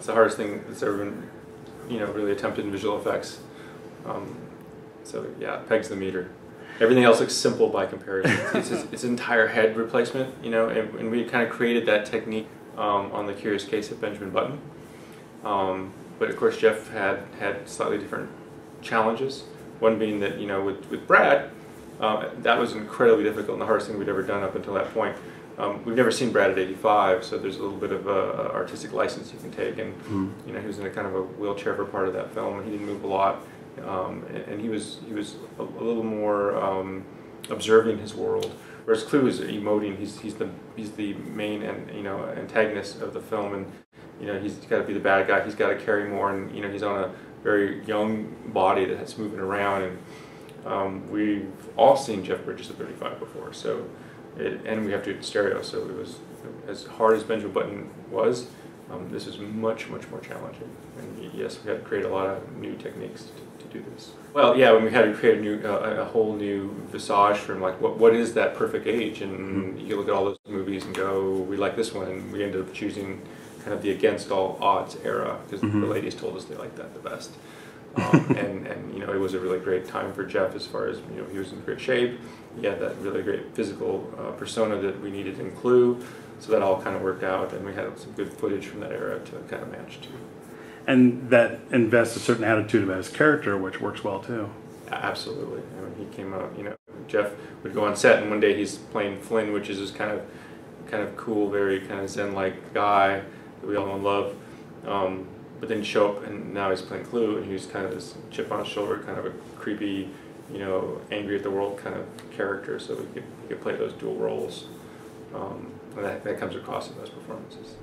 It's the hardest thing that's ever been, really attempted in visual effects. So yeah, it pegs the meter. Everything else looks simple by comparison. It's an entire head replacement, and we kind of created that technique on The Curious Case of Benjamin Button. But of course, Jeff had slightly different challenges. One being that, with Brad, that was incredibly difficult and the hardest thing we'd ever done up until that point. We've never seen Brad at 85, so there's a little bit of a artistic license you can take. And he was in a kind of a wheelchair for part of that film, and he didn't move a lot. And he was a little more observing his world, whereas Clue is emoting. He's the main antagonist of the film, and he's got to be the bad guy. He's got to carry more, and he's on a very young body that's moving around. And we've all seen Jeff Bridges at 35 before, so and we have to do it in stereo. So it was as hard as Benjamin Button was. This is much more challenging, and yes, we had to create a lot of new techniques to do this. Well, yeah, when we had to create a whole new visage for him, like what is that perfect age? And you look at all those movies and go, we like this one, and we ended up choosing kind of the against all odds era because the ladies told us they liked that the best. And it was a really great time for Jeff as far as he was in great shape. He had that really great physical persona that we needed to include. So that all kind of worked out, and we had some good footage from that era to kind of match too. And that invests a certain attitude about his character, which works well too. Absolutely. I mean, he came out. Jeff would go on set, and one day he's playing Flynn, which is this kind of cool, very kind of Zen-like guy that we all know and love. But then he'd show up, and now he's playing Clue, and he's kind of this chip on his shoulder, kind of a creepy, angry at the world kind of character. So he could play those dual roles. And that comes across in those performances.